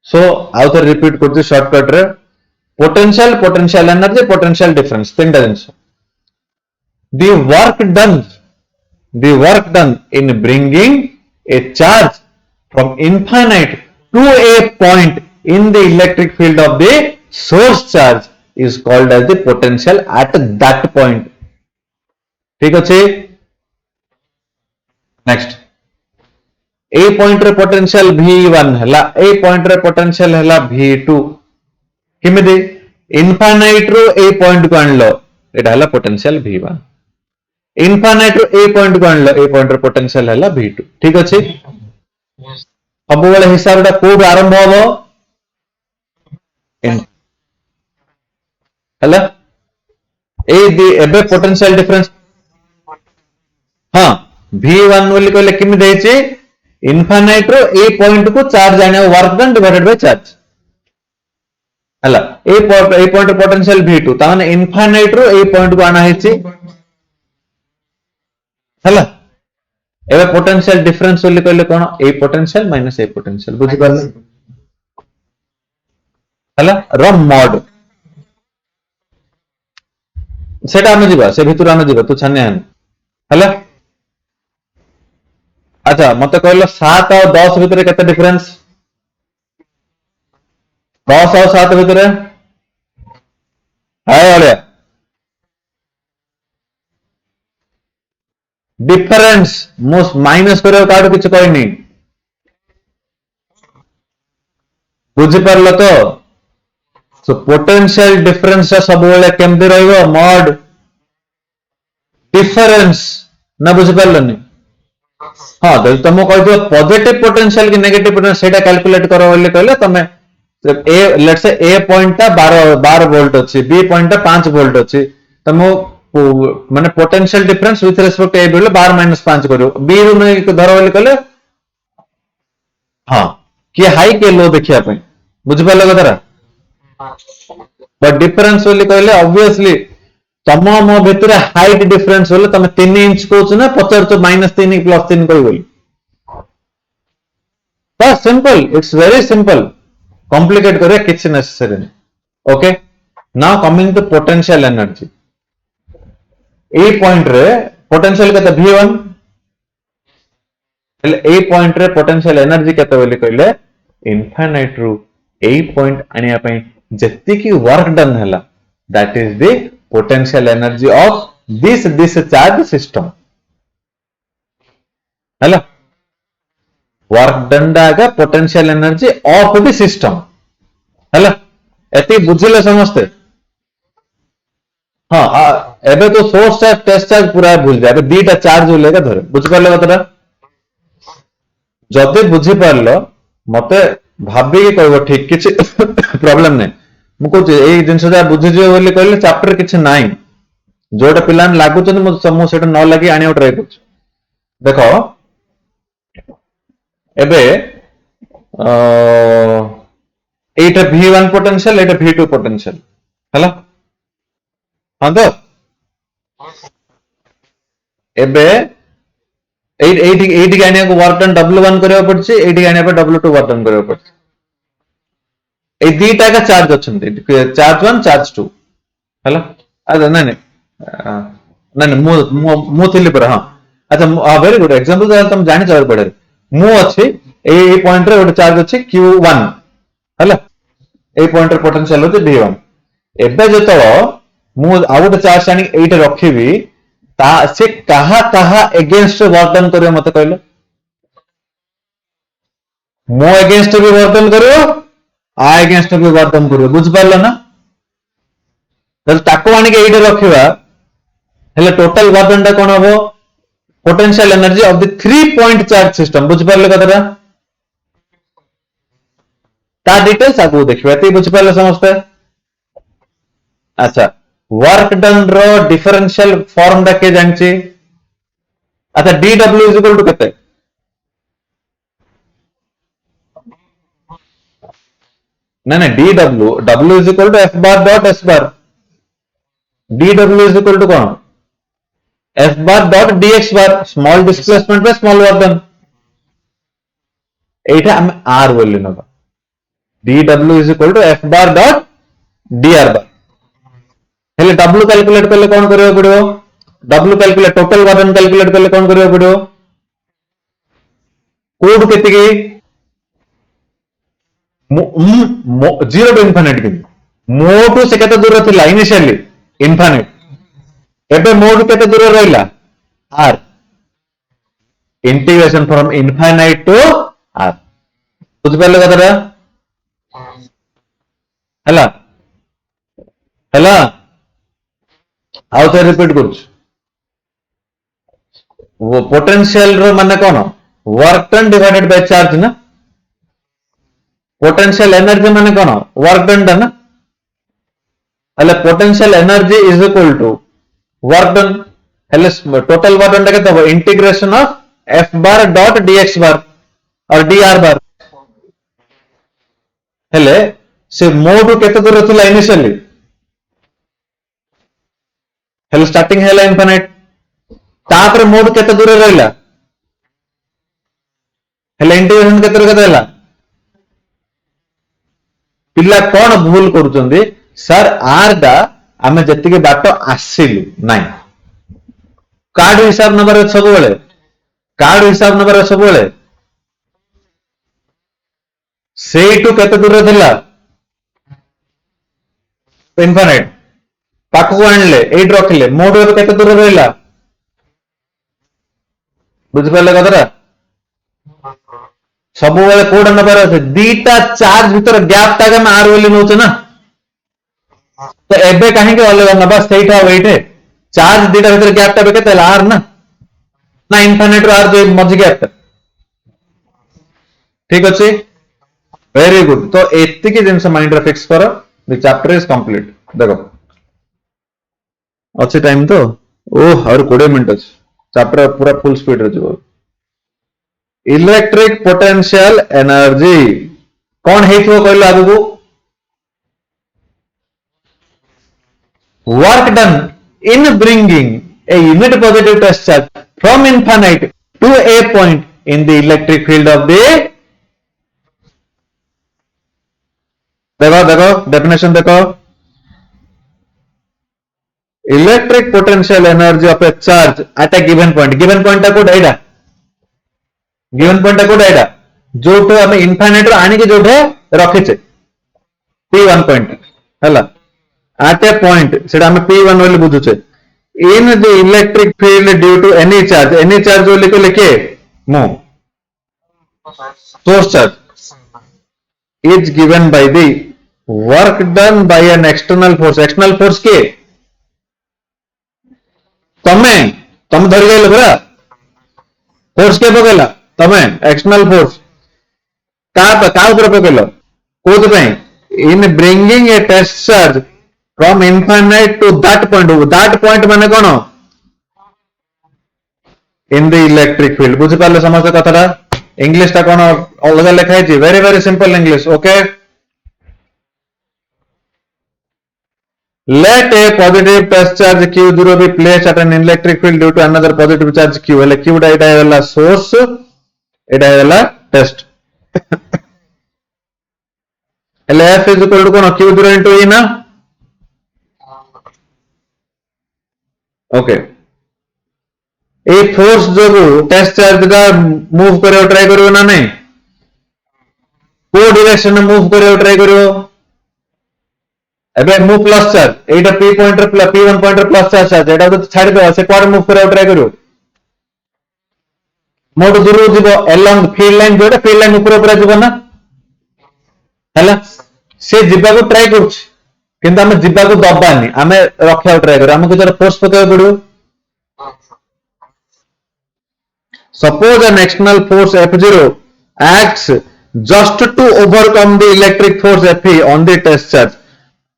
सो आउ तो रिपीट करते शॉर्टकट रे पोटेंशियल एनर्जी पोटेंशियल डिफरेंस तीन जिनिस the work done in bringing a charge from infinite to a point in the electric field of the source charge is called as the potential at that point ठीक अच्छे। Next ए point रे potential V1 हैला, ए point रे potential हैला V2 किमिति infinite रो ए point को आनलो एटा हैला पोटेंशियल V1 इनफाइनाइट रो ए पॉइंट को आनलो ए पॉइंट रे पोटेंशियल हैला V2 ठीक अच्छे। सब बेले हिसाब टा कोड आरंभ होबो हैला एबे पोटेंशियल डिफरेंस हाँ V1 बोली कहले किमि देछि इनफाइनाइट रो ए पॉइंट को चार्ज आने work done divided by charge हैला ए पॉइंट पोटेंशियल V2 ताने इनफाइनाइट रो ए पॉइंट को आना हेछि हैला एबे पोटेंशियल डिफरेंस बोली कहले कोन ए पोटेंशियल माइनस ए पोटेंशियल बुझि पाले हैला रो मॉड सेटा आमे जिबा से भितर आमे जिबा तू छाने हन हैला। अच्छा मते कहलो 7 और 10 भितर केते डिफरेंस 10 और 7 भितर हाय ओले डिफरेंस मोस्ट माइनस करियो काडो किछ कहनी बुझि पारलो तो सो पोटेंशियल डिफरेंस सब बेले केमति रहइबो मॉड डिफरेंस ना बुझि पारलनी हाँ तो तुम कह पॉजिटिव पोटेंशियल कि नेगेटिव पोटेंशियल सेटा कैलकुलेट करो बोले कहले तमे ए लेट्स से ए पॉइंट ता 12 वोल्ट अछि बी पॉइंट ता 5 वोल्ट अछि तम माने पोटेंशियल डिफरेंस विथ रिस्पेक्ट ए बोले 12 - 5 करियो बी रू में धरो बोले कहले हाँ कि हाई के लो देखिया पे बुझ पाले कथरा बट डिफरेंस बोले कहले ऑब्वियसली तम मो भितर हाइट डिफरेंस बोले तमे 3 इंच कहछ ना पचर तो -3 +3 कहि बोली बस simple it's very simple complicate करे किछ नेसेसरी नहीं okay. Now coming to potential energy ए पॉइंट रे पोटेंशियल केते V1 ए पॉइंट रे पोटेंशियल एनर्जी केते बोली कहले इनफाइनाइट रू ए पॉइंट आनिया पई जत्ती की वर्क डन हला that is the potential energy of this discharge system हैला work done Daga potential energy of the system हैला एती बुझिले समझते हाँ एबे तो सोर्स चार्ज टेस्ट चार्ज पूरा भूल जाए एबे दीटा चार्ज होलेगा धरे बुझ पारले कतरा जदि बुझी पारलो मते भाबी के कहबो ठीक किछ प्रॉब्लम नहीं मु कहूँ ये जिन बुझीजे बोली कहले चैप्टर किसी ना जोटा पिला लगुच मुझे न लगे आने ट्राए कर देख एबे एटा V1 पोटेंशियल एटा V2 पोटेंशियल हैला हाँ तो एबे एठी आने को वर्क डन W1 करबा पड़छि एठी आने पे W2 वर्क डन करबा पड़छि ए दीटा का चार्ज अच्छे चार्ज 1 चार्ज 2 हैला अच्छा नहीं मु थिली पर हाँ अच्छा वेरी गुड एग्जांपल तुम जानि चल पड़े मु अछि ए पॉइंट रे गोटे चार्ज अछि Q1 हैला ए पॉइंट रे पोटेंशियल होते V1 एबे जतो मु आ गोटे चार्ज आनी एटा रखिबी ता से कहा अगेंस्ट वर्क डन करियो मते कहलो मो अगेंस्ट भी वर्क डन करियो आ अगेंस्ट भी वर्क डन करियो बुझ पारलो ना ताको आनी के एटा रखिबा हेले टोटल वर्क डन ता कोन होबो potential energy of the 3 point charge system बुझ पारले कतरा ता डिटेल्स आगु देखिबा ते बुझ पारले समझते अच्छा वर्क डन रो डिफरेंशियल फॉर्म दा के जानछि अच्छा dw इक्वल टू केते नहीं dw w is equal to f bar dot s bar dw is equal to कौन f bar dot dx bar small displacement पे स्मॉल वर्क डन एटा हम r बोली नबा dw is equal to f bar dot dr bar हेले w calculate करले कौन करियो पड़ियो w calculate total work done calculate करले कौन करियो पड़ियो कोड केते की 0 टू इनफिनिट की मो टू से केते दूर थिला इनिशियली इनफिनिट एबे मोड केते दूर रहिला r integration from infinite to r बुझ पाले कथरा हला हला आउ थे रिपीट कर वो पोटेंशियल रो माने कौन work done divided by charge ना पोटेंशियल एनर्जी माने कौन वर्क डन ना हेले potential energy is equal to work done हेले टोटल वर्क डन केते हो integration of f bar dot dx bar और dr बार हेले से मोड केते दूर थिला इनिशियली हेले स्टार्टिंग हेला इनफिनिट तापर मोड केते दूर रहिला हेले इंटीग्रेशन केते केते हला पिला कौन भूल करूचंदी सर आर दा आमे जति के बाट आसिलु नाही कार्ड हिसाब नंबर सब बेले कार्ड हिसाब नंबर सब बेले सेटू केते दूर थिला इनफिनिट पाखु आणले एट रखले मोड केते दूर रहिला बुझ पाले कतरा सब बेले कोड नंबर আছে দুইটা চার্জ ভিতর গ্যাপ টাকে আমি আর বলি নউছে না तो एबे कहीं के अलग ना बस सही था वेटे चार्ज दुईटा ভিতর গ্যাপটা বে কেতে আর না ना इनफिनिट आर जो मझ गैप ठीक अच्छे वेरी गुड तो एतिकी जिनस माइंड रे फिक्स करो द चैप्टर इज कंप्लीट देखो अच्छे टाइम तो ओह और 20 मिनट अच्छे चैप्टर पूरा फुल स्पीड रे जो इलेक्ट्रिक पोटेंशियल एनर्जी कौन हेथो कहलो आगु work done in bringing a unit positive test charge from infinite to a point in the electric field of the देखो definition देखो electric potential energy of a charge at a given point को डाइडा given point को डाइडा जो तो हमें infinite रो आने के जो है रखे चे p1 point हला at a point सेटा हमें p1 वाले बुझुचे in the electric field due to any charge जो लिखे मो source charge is given by the work done by an external force के तमे धर गए बरा फोर्स के पकेला तमे एक्सटर्नल फोर्स का ऊपर पकेलो कोद पे in bringing a test charge from infinite to that point माने कौन इन द इलेक्ट्रिक फील्ड बुझी पाले समस्त कथाटा इंग्लिश टा कौन अलग लिखा है very very simple English okay let a positive test charge q0 be placed at an electric field due to another positive charge q hele q da eta hela source eta hela test hele f is equal to kono q0 into e na okay a force जो test charge का move करो try करो ना नहीं को direction में move करो try करो एबे मूव प्लस चार्ज एटा p pointer plus p1 pointer plus charge एटा तो छाड़ दो से क्वाड मूव करो ट्राई करो मोड दूर जीवो अलोंग फील्ड लाइन जोटा फील्ड लाइन ऊपर ऊपर जीवो ना हैला से जिबा को ट्राई करू किंतु हमें जिबा को दबानी हमें रखा ट्राई करो हमको जरा फोर्स पकेबा पड़ो suppose an external force F0 acts just to overcome the electric force Fe on the test charge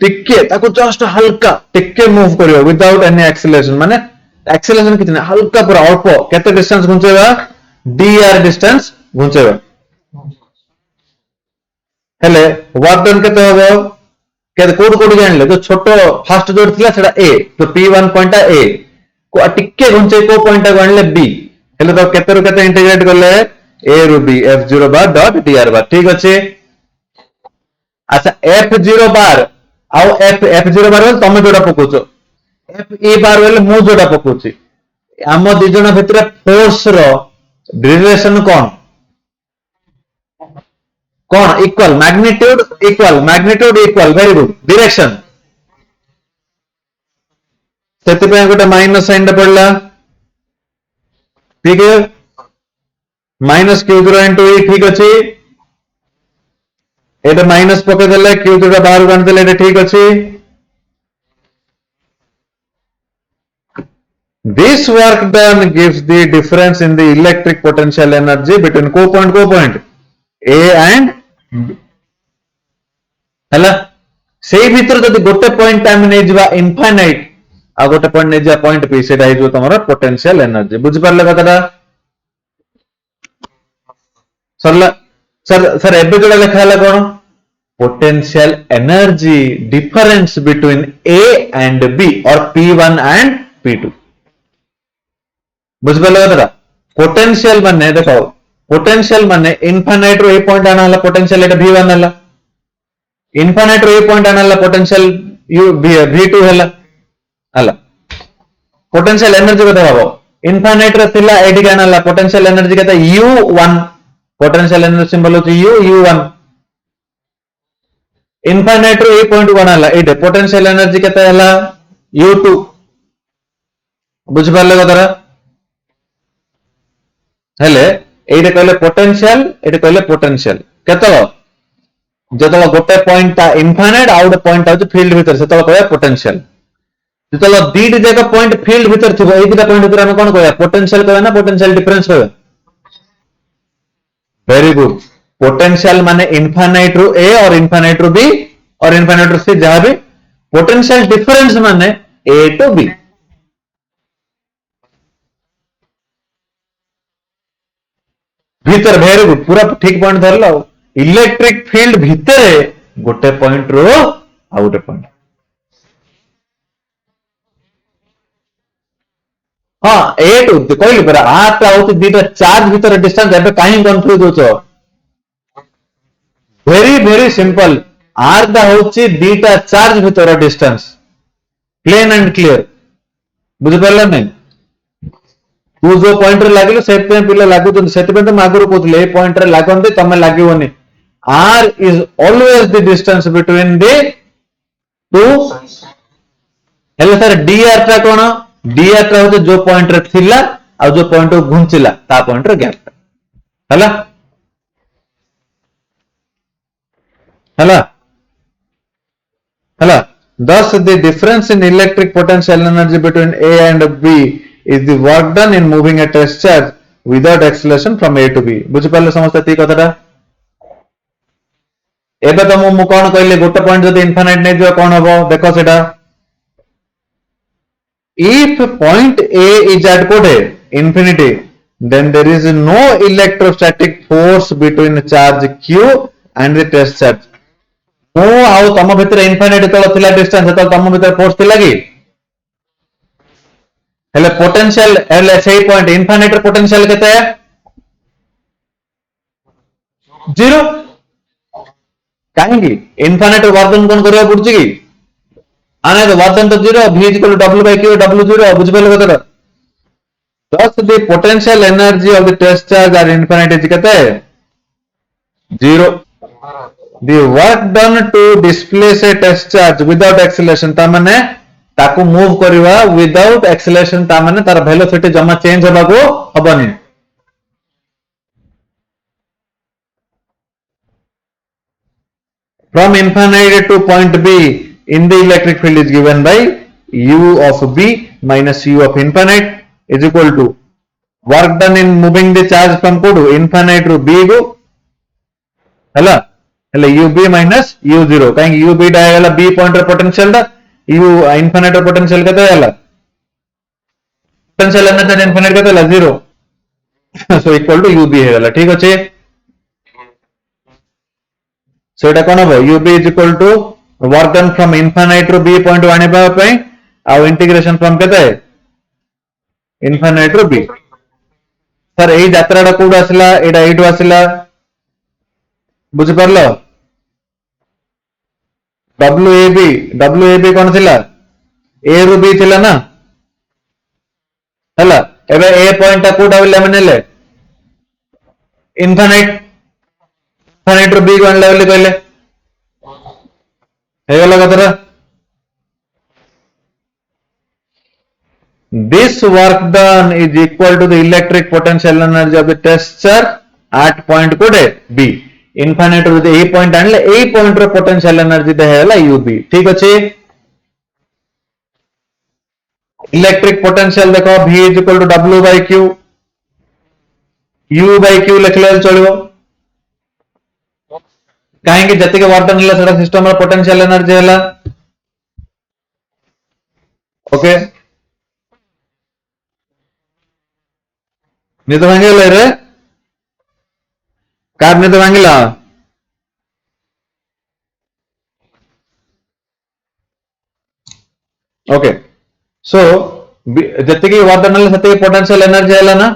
टिके ताको जस्ट हल्का टिके मूव करियो विदाउट एनी एक्सेलरेशन माने एक्सेलरेशन कितने हल्का पूरा अल्प केते डिस्टेंस घुंचेबा dr डिस्टेंस घुंचेबा हेले वर्क डन केते होबो केते कोड जानले जो छोटो फास्ट जोड़ थिला सेटा a तो p1 पॉइंट a को टिके घुंचे को पॉइंट को आणले b हेले तो केते रु केते इंटीग्रेट करले a रु b f0 बार डॉट dr बार ठीक अछि अच्छा f0 बार आउ f0 बार बोल तमे जोड़ा पकोचो f बार बोल मु जोड़ा पकोची हम दि जण भितर फोर्स रो रिलेशन कौन equal magnitude equal very good direction से गोटे माइनस साइन पड़ा ठीक है माइनस क्यू जीरो इंटू ई ठीक अच्छे ये माइनस पकईदे क्यू जीरो बाहर को आनीदे ठीक अच्छे This work done gives the difference in the electric potential energy between co point A and B. हैला सेई भितर जदि गोटे पॉइंट आम नहीं जा इनफाइनाइट आ गोटे पॉइंट नहीं जा पॉइंट पी सेटा हे जो तमरा पोटेंशियल एनर्जी बुझि पारले कथाटा सरला सर सर एबे जोडा लिखा हला कोन potential energy difference between A and B और P1 and P2 बुझ पारले कथाटा पोटेंशियल माने देखो पोटेंशियल माने इनफाइनाइट रो ए पॉइंट आना हला पोटेंशियल एटा V1 हला इनफाइनाइट रो ए पॉइंट आना हला पोटेंशियल V2 हला हला पोटेंशियल एनर्जी कते हबो इनफाइनाइट रो थिला एडी आना हला पोटेंशियल एनर्जी कते U1 पोटेंशियल एनर्जी सिंबल होची U1 इनफाइनाइट रो ए पॉइंट कोन हला एडे पोटेंशियल एनर्जी कते हला U2 बुझ पारले कतरा हेले एडे कहले पोटेंशियल एडे कहले पोटेंशियल केतलो जतलो गोटे पॉइंट ता इनफाइनाइट आ गोटे पॉइंट आउच फील्ड भीतर सेतलो कहया पोटेंशियल जतलो दीट जगह पॉइंट फील्ड भीतर थिबो एई दिटा पॉइंट भीतर हम कोन कहया पोटेंशियल कहया ना पोटेंशियल डिफरेंस कहया वेरी गुड पोटेंशियल माने इनफाइनाइट रो ए और इनफाइनाइट रो बी और इनफाइनाइट रो सी जहां भी पोटेंशियल डिफरेंस माने ए टू बी भीतर वेरी गुड पूरा ठीक पॉइंट धरलो इलेक्ट्रिक फील्ड भीतर गोटे पॉइंट रो आ गोटे पॉइंट हाँ ए टू कहली परा आटा होती दीटा चार्ज भीतर डिस्टेंस एबे काहे कंफ्यूज होचो वेरी वेरी सिंपल आर दा होची दीटा चार्ज भीतर डिस्टेंस प्लेन एंड क्लियर बुझ पारला नहीं तू जो पॉइंट रे लागिलो सेते पिले लागु तो सेते पे तो मागुर कोतले ए पॉइंट रे लागंदे तमे लागिवोनी r is always the distance between the two हेले सर dr टा कोन dr टा होते जो पॉइंट रे थिला आ जो पॉइंट घुंचिला ता पॉइंट रे गैप हला हला हला thus the difference in electric potential energy between A and B is the work done in moving a test charge without acceleration from A to B बुझ पाले समझते ती कथाटा एबे तो मु कोन कहले गोटे पॉइंट जदी इनफाइनाइट नै जो कोन हबो देखो सेटा if point A is at कोठे infinity then there is no electrostatic force between charge Q and the test charge मु आउ तम भितर इनफाइनाइट तळ थिला डिस्टेंस तळ तम भितर फोर्स थिला कि हेले पोटेंशियल हेले सेही पॉइंट इनफाइनाइट पोटेंशियल केते है 0 कहीं इनफाइनाइट वर्धन कौन करबा पड़छ कि आने तो वर्धन तो 0 v = w/q w0 बुझ पाले कतरा thus the potential energy of the test charge are infinite is केते 0 the work done to displace a test charge without acceleration ता माने ताको मूव करबा विदाउट एक्सेलरेशन ता माने तार वेलोसिटी जमा चेंज होबा को हबनी from infinite to point B in the electric field is given by u of B minus u of infinite is equal to work done in moving the charge from to infinite to B go हला हले ub minus u0 कहीं ub डा हला B point रे potential डा u infinite potential केते हला potential energy infinite केते हला 0 so equal to ub हला ठीक अछि so eta कोन हो ub is equal to work done from infinite to B point आनिबा पई आ इंटीग्रेशन फ्रॉम केते infinite to B सर एई यात्रा डा कोड आसिला एटा एटु आसिला बुझ परलो WAB कोन थिला A रो B थिला ना हला एबे A पॉइंट ता कोड आविला मानेले infinite रो B को आनला बोली कहले हे गला कतरा This work done is equal to the electric potential energy of the tester at point कोडे B. Infinite रो ए पॉइंट आनले ए पॉइंट रो पोटेंशियल एनर्जी दे हैला UB. ठीक अछि. इलेक्ट्रिक पोटेंशियल देखो V is equal to W by Q. U by Q लिखले चलिबो. काहे कि जति के वर्क डन हैला सेटा सिस्टम रो पोटेंशियल एनर्जी हैला. ओके. निद भांगिले रे. कार निद भांगिला. ओके. सो जति के वर्क डन हैला सेति के पोटेंशियल एनर्जी हैला ना.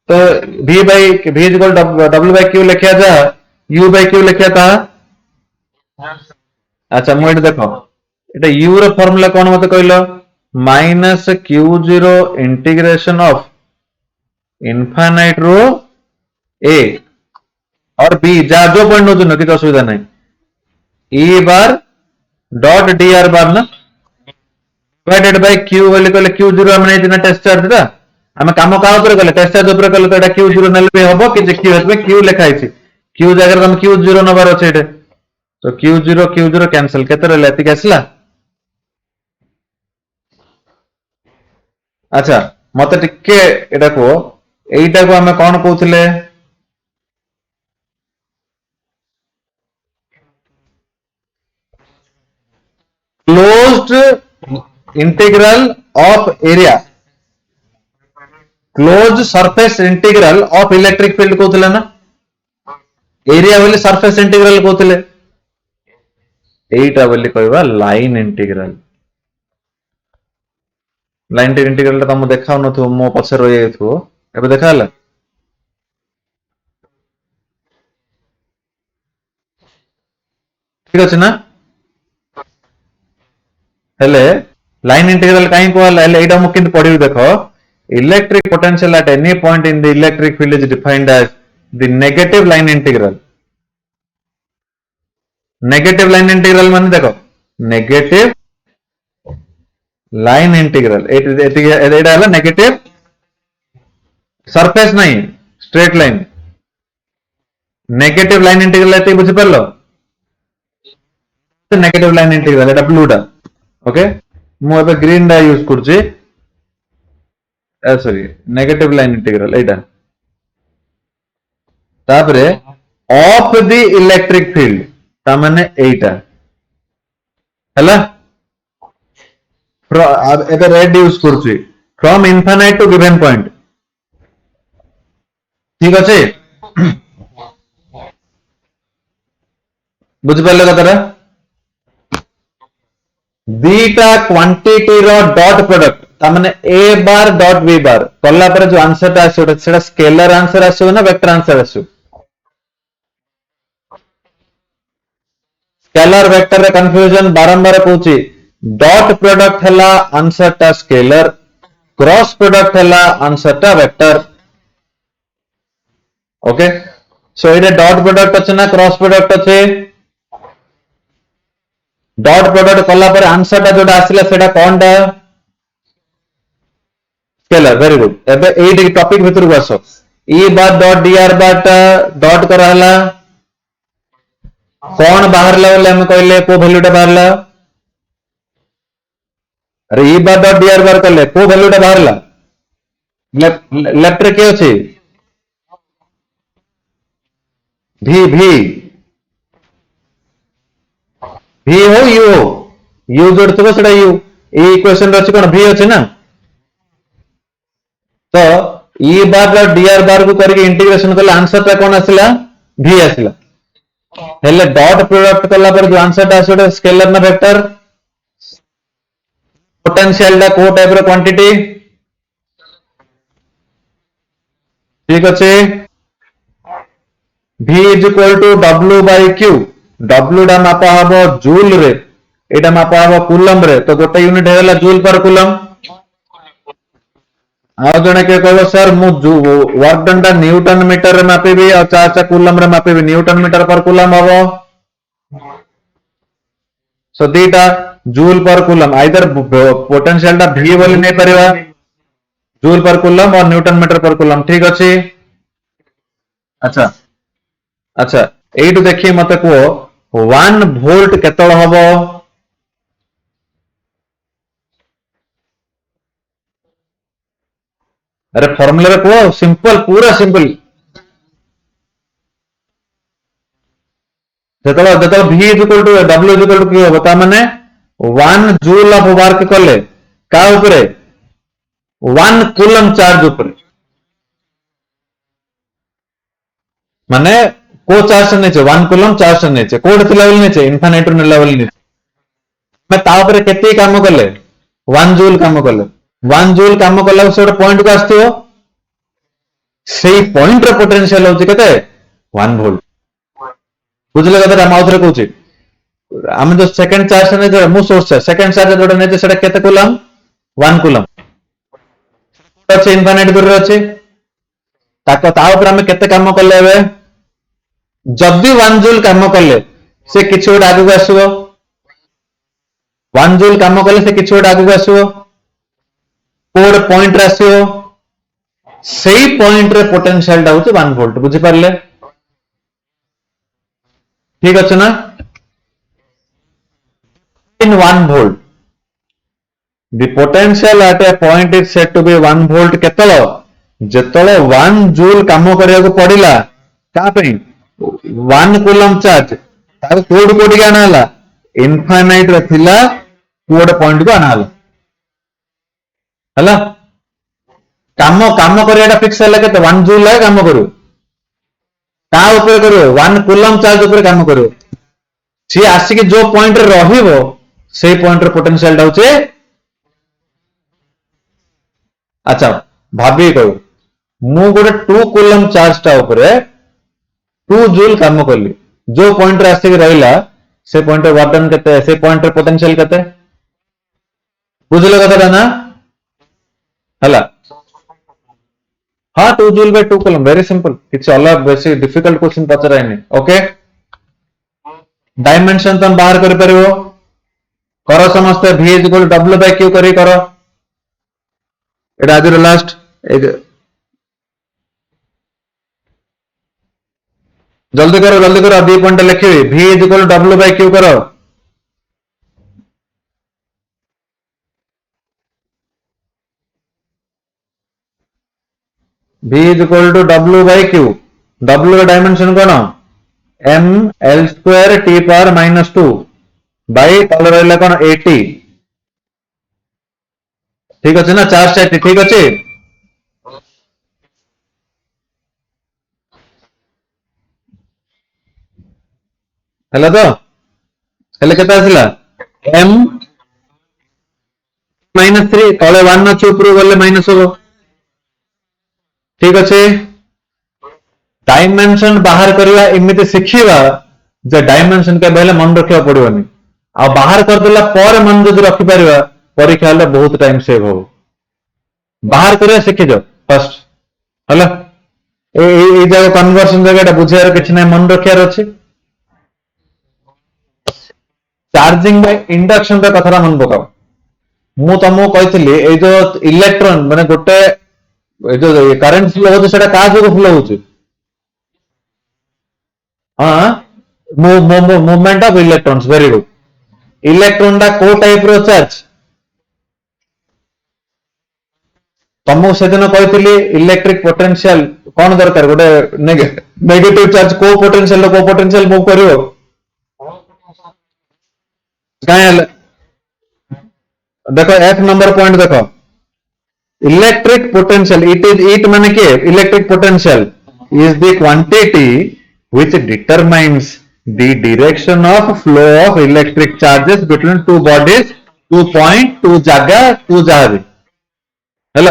तो V is equal to W by Q लिखिया जा. U by Q लिखिया था. अच्छा मुझे देखो इटा U रो फॉर्मूला कौन मत कहलो minus Q0 integration of infinite रो A और B जा जो पॉइंट नो किसी असुविधा नहीं. E बार डॉट dr बार ना डिवाइडेड बाय Q बोले कहले Q0 हमने इतना टेस्ट चार्ज था. आम कम क्या कले टेस्ट चार्ज कले तो Q0 नेले भी हम कि Q लिखाई Q जगह तुम Q0 नबार अच्छे तो Q0 कैंसल केते रहला एतिक आसला. अच्छा मते टिके एटा को एटा को हमें कोन कहउथिले closed integral of area close surface integral of electric field कहउथिले ना. एरिया बोले सरफेस इंटीग्रल कहउथिले. एटा बोली कहबा लाइन इंटीग्रल. लाइन इंटीग्रल तुम देखाउ नथो मो पछे रहि जाइथो एबे देखाला. ठीक अछि ना. हेले लाइन इंटीग्रल काई कहला हेले एटा मु किंत पढिबि देखो. Electric potential at any point in the electric field is defined as the negative line integral. Negative line integral माने देखो negative line integral एटा हला negative surface नहीं straight line. Negative line integral एते बुझि परलो. तो negative line integral एटा blue टा. Okay मु एबे ग्रीन टा यूज करछि. सॉरी नेगेटिव लाइन इंटीग्रल एटा तापरे ऑफ द इलेक्ट्रिक फील्ड ता माने एटा हला एबे रेड यूज करछि from infinite to given point. ठीक अछि बुझ परले कतरा दीटा क्वांटिटी रो डॉट प्रोडक्ट तामने A bar dot B bar कल्ला पर जो आंसर ता आसो सेटा स्केलर आंसर आसो ना वेक्टर आंसर आसो. स्केलर वेक्टर रे कंफ्यूजन बारंबार कहूची. डॉट प्रोडक्ट हला आंसर ता स्केलर क्रॉस प्रोडक्ट हला आंसर ता वेक्टर. ओके सो एटा डॉट प्रोडक्ट अछि ना क्रॉस प्रोडक्ट अछि. डॉट प्रोडक्ट कल्ला पर आंसर ता जोडा आसिला सेटा कोनटा स्केलर. Very good. एबे एई टॉपिक भितर को आसो. E बार डॉट dr बार डॉट कराला कौन बाहरला बोले हम कहले को वैल्यू टा बाहरला. अरे E बार डॉट dr बार कहले को वैल्यू टा बाहरला लेफ्ट रे के अछि V हो U जोड़थबो सेटा U. ए इक्वेशन रे अछि कोन V अछि ना. तो E बार डॉट dr बार को करके इंटीग्रेशन करले आंसर ता कोन आसिला V आसिला. हेले डॉट प्रोडक्ट कला पर जो आंसर ता आसोटा स्केलर ना वेक्टर. पोटेंशियल दा को टाइप रो क्वांटिटी. ठीक अछि V is equal to W by Q. W डा मापा हबो जूल रे एटा मापा हबो कूलम रे. तो गोटे यूनिट हेला जूल पर कूलम. आ जने के कहबो सर मु वर्क डन टा न्यूटन मीटर रे मापेबी और चाचा कूलम रे मापेबी न्यूटन मीटर पर कूलम हबो. सो दीटा joule per coulomb either potential टा V बोली नहीं परिवा जूल पर कूलम और न्यूटन मीटर पर कूलम ठीक अच्छे। अच्छा अच्छा एटू देखिए मत कह 1 वोल्ट केतल हम अरे फॉर्मूला कह सिंपल पूरा सिंपल जो V equal to W equal to हम ताने 1 जूल ऑफ वर्क कले का उपरे 1 कूलम चार्ज उपरे माने को चार्ज नहीं 1 कूलम चार्ज नहीं कोड लेवल नहीं इनफाइनाइट लेवल नहीं मैं ता ऊपर केते काम कले 1 जूल काम कले 1 जूल काम कला से पॉइंट को आसथिबो सेही पॉइंट रो पोटेंशियल होची केते 1 वोल्ट बुझले कथा हम आउथरे कहूची आम जो सेकंड चार्ज ने मु सोर्स सेकंड चार्ज जोडा ने सेटा केते कूलम 1 कूलम अच्छे इनफाइनाइट दूर अच्छे ताको ता ऊपर हम केते काम कले बे जदी 1 जूल काम कले से किछि गोटे आगु आसबो 1 जूल काम कले से किछि गोटे आगु आसबो कोड पॉइंट रे आसबो सेही पॉइंट रे पोटेंशियल टा होची 1 वोल्ट बुझी पारले ठीक अच्छे ना in 1 volt the potential at a point is said to be 1 volt केतल जेतल 1 joule काम करिया को पड़िला का पे 1 कूलम चार्ज ताको कोड कोड के आनाला इनफाइनाइट रे थिला कोड पॉइंट को आनाला हला काम काम करियाटा फिक्स हैला केते 1 जूल है काम करू ता ऊपर करू 1 कूलम चार्ज ऊपर काम करू सी आसी के जो पॉइंट रे रहिबो से पॉइंट रे पोटेंशियल टा होचे अच्छा भाबी कहू मु गोटे 2 कूलम चार्ज टा ऊपर 2 जूल काम करली जो पॉइंट रे आसी के रहिला से पॉइंट रे वर्क केते से पॉइंट रे पोटेंशियल केते बुझले कथा ना हला हाँ 2 joule by 2 coulomb very simple किछ अलग बेसी डिफिकल्ट क्वेश्चन पचराइनी ओके डायमेंशन तुम बाहर कर परिवो करो समस्ते V equal W by Q करी करो एटा आज लास्ट जल्दी करो 2 पॉइंट लिखी V equal W by Q करो V equal to W by Q W का डायमेंशन कौन m l square t power -2 by तले रहला कौन 80 ठीक अच्छे ना चार्ज टाइप ठीक अच्छे हेला तो हेले केता आसिला m -3 तले 1 अच्छे ऊपर गले माइनस हो ठीक अच्छे डायमेंशन बाहर करवा एमती शिखा जे डायमेंशन के बेले मन रखा पड़ोनी आ बाहर करदेला पर मन जब रखिपर परीक्षा हेल्ले बहुत टाइम सेव हो बाहर करवा शिखिज फर्स्ट है जगह कन्वर्सन जगह बुझार कि मन रखार अच्छे चार्जिंग बाय इंडक्शन कथा मन पकाओ मु तुमको कही जो इलेक्ट्रॉन माने गोटे जो करंट फ्लो होता क्या जो फ्लो हो movement of electrons very good electron टा को टाइप रो चार्ज तुमको से दिन कही इलेक्ट्रिक पोटेंशियल कौन दरकार गोटे नेगेटिव चार्ज को पोटेंशियल मूव करिवो देखो एक नंबर पॉइंट देखो इलेक्ट्रिक पोटेंशियल इट माने के electric potential is the quantity which determines the direction of flow of electric charges between two bodies, 2 point, 2 जगह, 2 जहाज हेलो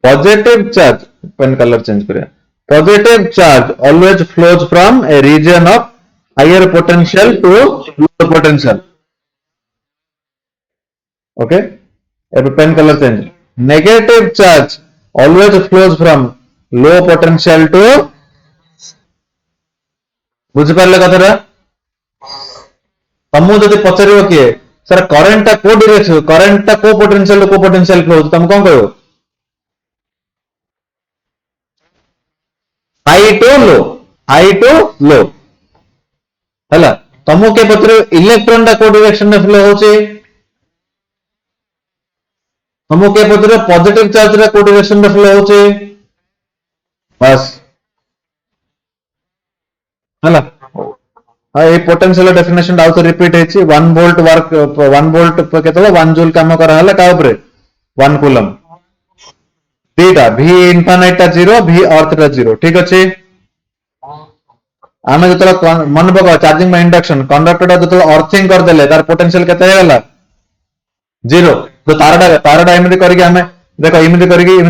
positive charge pen colour change करिया positive charge always flows from a region of higher potential to lower potential okay अब pen colour change negative charge always flows from low potential to बुझिपारे कथा तमु जदि पचारिबो किए सर करंट टा को direction current टा को पोटेंशियल फ्लो तम कोन कहबो हाई टू लो हला तमु के पत्र इलेक्ट्रॉन टा को डायरेक्शन में फ्लो होचे तमु के पत्र पॉजिटिव चार्ज रा को डायरेक्शन में फ्लो होचे बस हला हाँ ये पोटेंशियल डेफिनेशन आउ तो रिपीट है 1 वोल्ट वर्क 1 वोल्ट केतला 1 जूल काम करा हला का ऊपर 1 कूलम दीटा v इनफिनिट टा 0 v अर्थ टा 0 ठीक अछि आमे जतला मन पका चार्जिंग में इंडक्शन कंडक्टर टा जतला अर्थिंग कर देले तार पोटेंशियल केते हेला 0 तो तारडा एमिति करके आमे देखो एमिति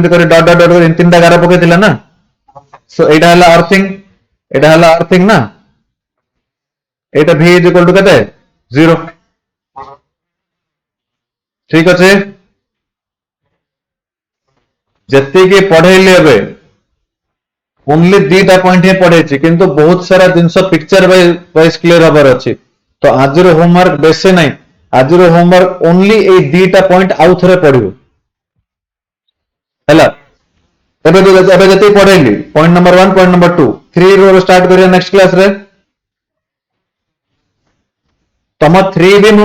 करी डॉट डॉट डॉट इन तीनटा गारा पकेतिला ना सो एटा हला अर्थिंग ना एटा v इज इक्वल टू केते 0 ठीक अछि जत्ते के पढैले एबे ओनली दीटा पॉइंट ही पढ़े किंतु बहुत सारा जिनस पिक्चर वाइज क्लियर हबार अच्छी तो आज होमवर्क बेसे नहीं आज होमवर्क ओनली ए दीटा पॉइंट आउ थे पढ़ू है एबे जते पढ़ेली पॉइंट नंबर 1 पॉइंट नंबर 2 3 रो स्टार्ट करिया नेक्स्ट क्लास रे तम 3 भी मु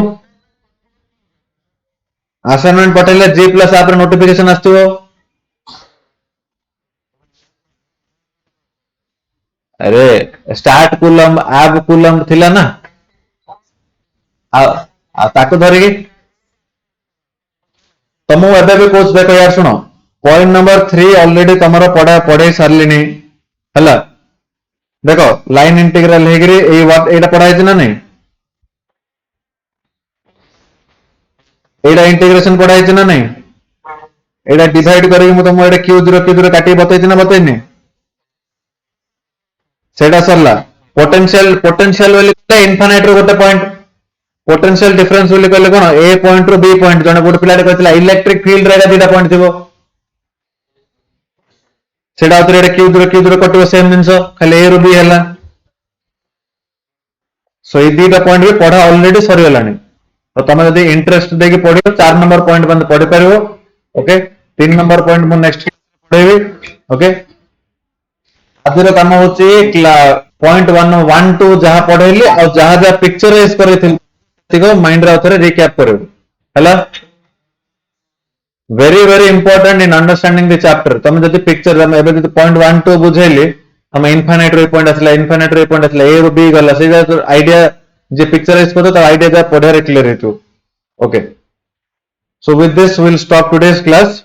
असाइनमेंट पठेले जी प्लस आप नोटिफिकेशन आस्थिबो अरे स्टार्ट कूलम एब कूलम थिला ना आ ताको धरिकी तमु एबे भी कोच देखो यार सुनो पॉइंट नंबर 3 ऑलरेडी तमरो पढ़े सारलिनी हला देखो लाइन इंटीग्रल हेगरी एटा पढ़ाई ना नहीं एटा इंटीग्रेशन पढ़ाई ना नहीं एटा डिवाइड करके मु तुम एटा q0 काटी बतैछि ना बतैनी सेटा सरला पोटेंशियल वाली इनफिनिट रो गोटे पॉइंट पोटेंशियल डिफरेंस वाली कहले कोन ए पॉइंट रो बी पॉइंट जने गोटे पिलाटे कहतिला इलेक्ट्रिक फील्ड रे दीटा पॉइंट थिबो सेटा उतरे एटा q0 कटिबो सेम जिंसो खाली ए रो बी हला सो ए दीटा पॉइंट भी पढ़ा ऑलरेडी सरी गलानी तो तुम जब इंटरेस्ट देके पढ़ो 4 नंबर पॉइंट बंद पढ़ी पार ओके 3 नंबर पॉइंट मु नेक्स्ट पढ़ेबी ओके आज काम होची पॉइंट 1 2 जहां पढ़ेली और जहां पिक्चराइज करे माइंड रे थोड़े रिकैप करो हला very very important in understanding the chapter तुम जब पिक्चर एबे जब पॉइंट 1 2 बुझेली हम इनफिनिट रे पॉइंट असला ए रो बी गला से आईडिया जे पिक्चराइज करतो तो आईडिया जा पढ़े रे क्लियर हेतु okay so with this will stop today's class